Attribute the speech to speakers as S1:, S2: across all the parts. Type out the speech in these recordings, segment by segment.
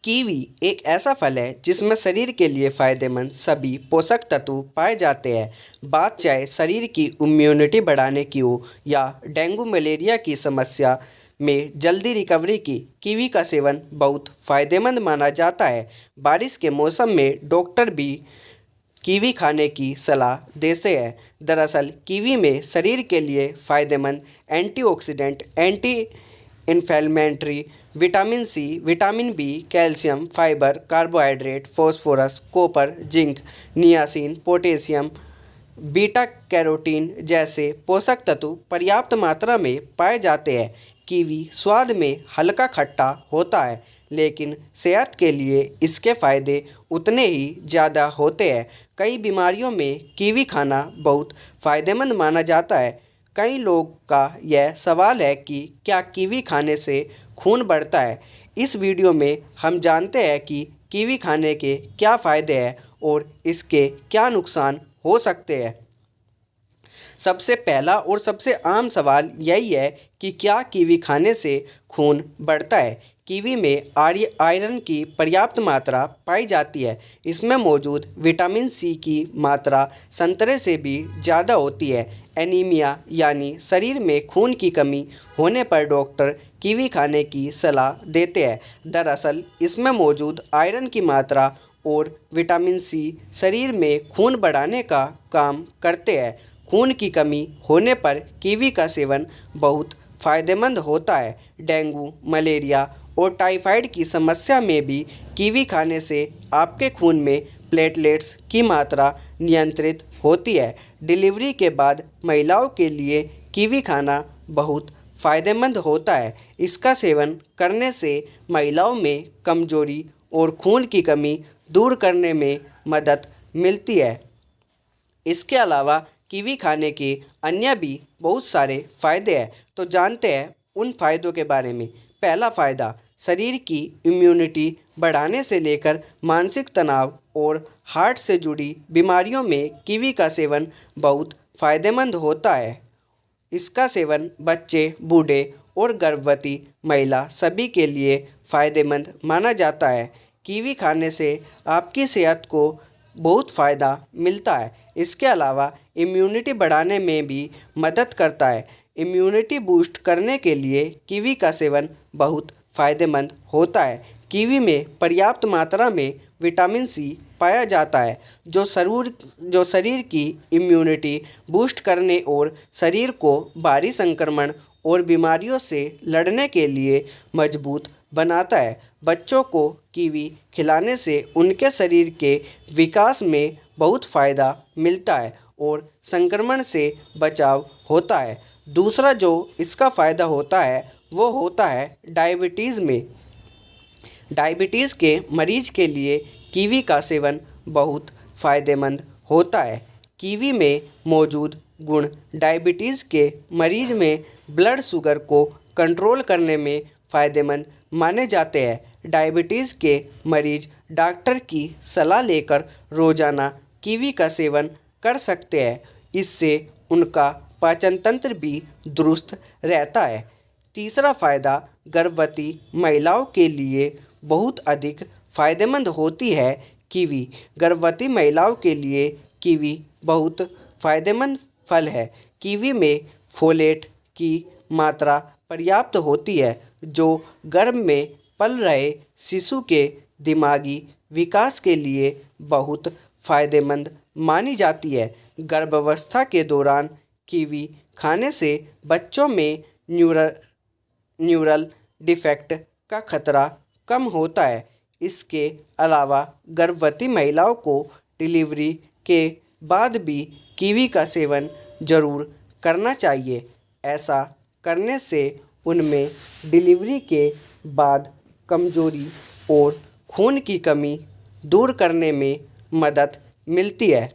S1: Kiwi एक ऐसा फल है जिसमें शरीर के लिए फायदेमंद सभी पोषक तत्व पाए जाते हैं। बात चाहे शरीर की इम्यूनिटी बढ़ाने की हो या डेंगू मलेरिया की समस्या में जल्दी रिकवरी की, कीवी का सेवन बहुत फायदेमंद माना जाता है। बारिश के मौसम में डॉक्टर भी कीवी खाने की सलाह देते हैं। दरअसल कीवी में शरीर के लिए फ़ायदेमंद antioxidant, anti inflammatory, vitamin C, vitamin B, calcium, fibre, carbohydrate, phosphorus, copper, zinc, niacin, potassium, beta carotene जैसे पोषक तत्व पर्याप्त मात्रा में पाए जाते हैं। कीवी स्वाद में हल्का खट्टा होता है, लेकिन सेहत के लिए इसके फ़ायदे उतने ही ज़्यादा होते हैं। कई बीमारियों में कीवी खाना बहुत फ़ायदेमंद माना जाता है। कई लोग का यह सवाल है कि क्या कीवी खाने से खून बढ़ता है। इस वीडियो में हम जानते हैं कि कीवी खाने के क्या फ़ायदे हैं और इसके क्या नुकसान हो सकते हैं। सबसे पहला और सबसे आम सवाल यही है कि क्या कीवी खाने से खून बढ़ता है। कीवी में आयरन की पर्याप्त मात्रा पाई जाती है। इसमें मौजूद विटामिन सी की मात्रा संतरे से भी ज़्यादा होती है। एनीमिया यानी शरीर में खून की कमी होने पर डॉक्टर कीवी खाने की सलाह देते हैं। दरअसल इसमें मौजूद आयरन की मात्रा और विटामिन सी शरीर में खून बढ़ाने का काम करते हैं। खून की कमी होने पर कीवी का सेवन बहुत फ़ायदेमंद होता है। डेंगू, मलेरिया और टाइफाइड की समस्या में भी कीवी खाने से आपके खून में प्लेटलेट्स की मात्रा नियंत्रित होती है। डिलीवरी के बाद महिलाओं के लिए कीवी खाना बहुत फ़ायदेमंद होता है। इसका सेवन करने से महिलाओं में कमजोरी और खून की कमी दूर करने में मदद मिलती है। इसके अलावा कीवी खाने के अन्य भी बहुत सारे फ़ायदे हैं, तो जानते हैं उन फ़ायदों के बारे में। पहला फ़ायदा, शरीर की इम्यूनिटी बढ़ाने से लेकर मानसिक तनाव और हार्ट से जुड़ी बीमारियों में कीवी का सेवन बहुत फ़ायदेमंद होता है। इसका सेवन बच्चे, बूढ़े और गर्भवती महिला सभी के लिए फ़ायदेमंद माना जाता है। कीवी खाने से आपकी सेहत को बहुत फ़ायदा मिलता है। इसके अलावा इम्यूनिटी बढ़ाने में भी मदद करता है। इम्यूनिटी बूस्ट करने के लिए कीवी का सेवन बहुत फ़ायदेमंद होता है। कीवी में पर्याप्त मात्रा में विटामिन सी पाया जाता है, जो शरीर की इम्यूनिटी बूस्ट करने और शरीर को बाहरी संक्रमण और बीमारियों से लड़ने के लिए मजबूत बनाता है। बच्चों को कीवी खिलाने से उनके शरीर के विकास में बहुत फ़ायदा मिलता है और संक्रमण से बचाव होता है। दूसरा जो इसका फ़ायदा होता है वो होता है डायबिटीज़ में। डायबिटीज़ के मरीज़ के लिए कीवी का सेवन बहुत फ़ायदेमंद होता है। कीवी में मौजूद गुण डायबिटीज़ के मरीज़ में ब्लड शुगर को कंट्रोल करने में फ़ायदेमंद माने जाते हैं। डायबिटीज़ के मरीज़ डॉक्टर की सलाह लेकर रोज़ाना कीवी का सेवन कर सकते हैं। इससे उनका पाचन तंत्र भी दुरुस्त रहता है। तीसरा फ़ायदा, गर्भवती महिलाओं के लिए बहुत अधिक फ़ायदेमंद होती है कीवी। गर्भवती महिलाओं के लिए कीवी बहुत फ़ायदेमंद फल है। कीवी में फोलेट की मात्रा पर्याप्त होती है, जो गर्भ में पल रहे शिशु के दिमागी विकास के लिए बहुत फ़ायदेमंद मानी जाती है। गर्भावस्था के दौरान कीवी खाने से बच्चों में न्यूरल डिफेक्ट का खतरा कम होता है। इसके अलावा गर्भवती महिलाओं को डिलीवरी के बाद भी कीवी का सेवन ज़रूर करना चाहिए। ऐसा करने से उनमें डिलीवरी के बाद कमजोरी और खून की कमी दूर करने में मदद मिलती है।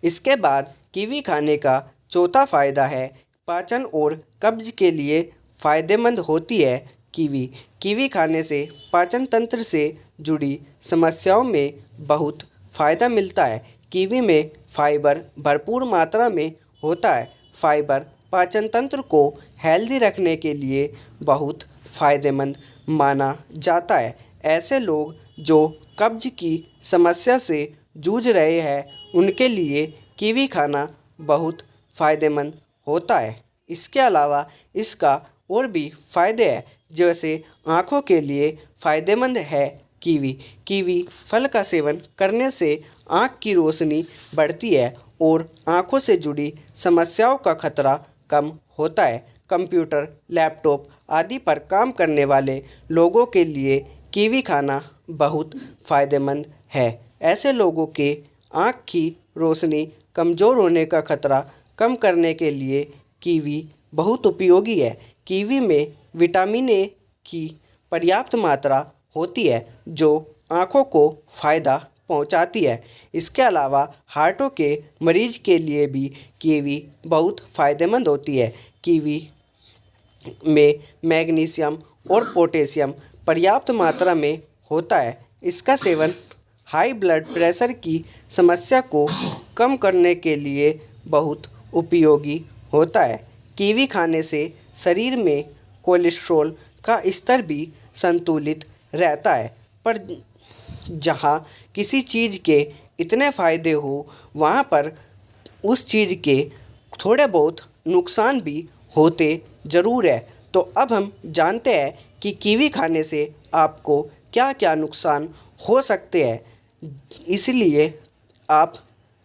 S1: इसके बाद कीवी खाने का चौथा फ़ायदा है पाचन और कब्ज़ के लिए फ़ायदेमंद होती है कीवी। कीवी खाने से पाचन तंत्र से जुड़ी समस्याओं में बहुत फ़ायदा मिलता है। कीवी में फाइबर भरपूर मात्रा में होता है। फाइबर पाचन तंत्र को हेल्दी रखने के लिए बहुत फ़ायदेमंद माना जाता है। ऐसे लोग जो कब्ज की समस्या से जूझ रहे हैं उनके लिए कीवी खाना बहुत फ़ायदेमंद होता है। इसके अलावा इसका और भी फ़ायदे हैं, जैसे आँखों के लिए फ़ायदेमंद है कीवी। कीवी फल का सेवन करने से आँख की रोशनी बढ़ती है और आँखों से जुड़ी समस्याओं का खतरा कम होता है। कंप्यूटर, लैपटॉप आदि पर काम करने वाले लोगों के लिए कीवी खाना बहुत फ़ायदेमंद है। ऐसे लोगों के आँख की रोशनी कमज़ोर होने का खतरा कम करने के लिए कीवी बहुत उपयोगी है। कीवी में विटामिन ए की पर्याप्त मात्रा होती है जो आँखों को फ़ायदा पहुँचाती है। इसके अलावा हार्टों के मरीज के लिए भी कीवी बहुत फ़ायदेमंद होती है। कीवी में मैग्नीशियम और पोटेशियम पर्याप्त मात्रा में होता है। इसका सेवन हाई ब्लड प्रेशर की समस्या को कम करने के लिए बहुत उपयोगी होता है। कीवी खाने से शरीर में कोलेस्ट्रॉल का स्तर भी संतुलित रहता है। पर जहाँ किसी चीज़ के इतने फ़ायदे हो वहाँ पर उस चीज़ के थोड़े बहुत नुकसान भी होते ज़रूर है। तो अब हम जानते हैं कि कीवी खाने से आपको क्या क्या नुकसान हो सकते हैं। इसलिए आप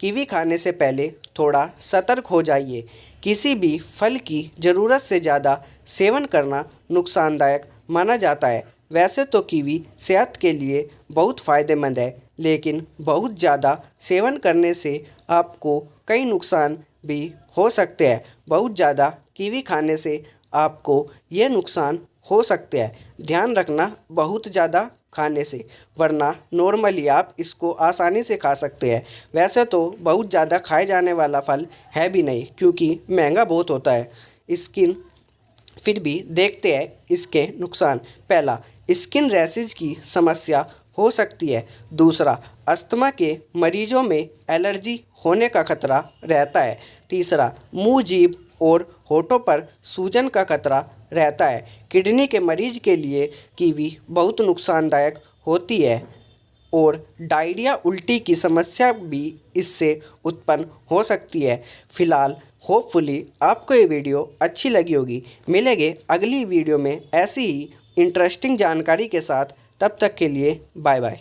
S1: कीवी खाने से पहले थोड़ा सतर्क हो जाइए। किसी भी फल की ज़रूरत से ज़्यादा सेवन करना नुकसानदायक माना जाता है। वैसे तो कीवी सेहत के लिए बहुत फ़ायदेमंद है, लेकिन बहुत ज़्यादा सेवन करने से आपको कई नुकसान भी हो सकते हैं। बहुत ज़्यादा कीवी खाने से आपको ये नुकसान हो सकते हैं, ध्यान रखना बहुत ज़्यादा खाने से, वरना नॉर्मली आप इसको आसानी से खा सकते हैं। वैसे तो बहुत ज़्यादा खाए जाने वाला फल है भी नहीं, क्योंकि महंगा बहुत होता है। फिर भी देखते हैं इसके नुकसान। पहला, स्किन रैशेज की समस्या हो सकती है। दूसरा, अस्थमा के मरीजों में एलर्जी होने का खतरा रहता है। तीसरा, मुंह, जीभ और होठों पर सूजन का खतरा रहता है। किडनी के मरीज के लिए कीवी बहुत नुकसानदायक होती है और डायरिया, उल्टी की समस्या भी इससे उत्पन्न हो सकती है। फिलहाल होपफुली आपको ये वीडियो अच्छी लगी होगी। मिलेंगे अगली वीडियो में ऐसी ही इंटरेस्टिंग जानकारी के साथ। तब तक के लिए बाय बाय।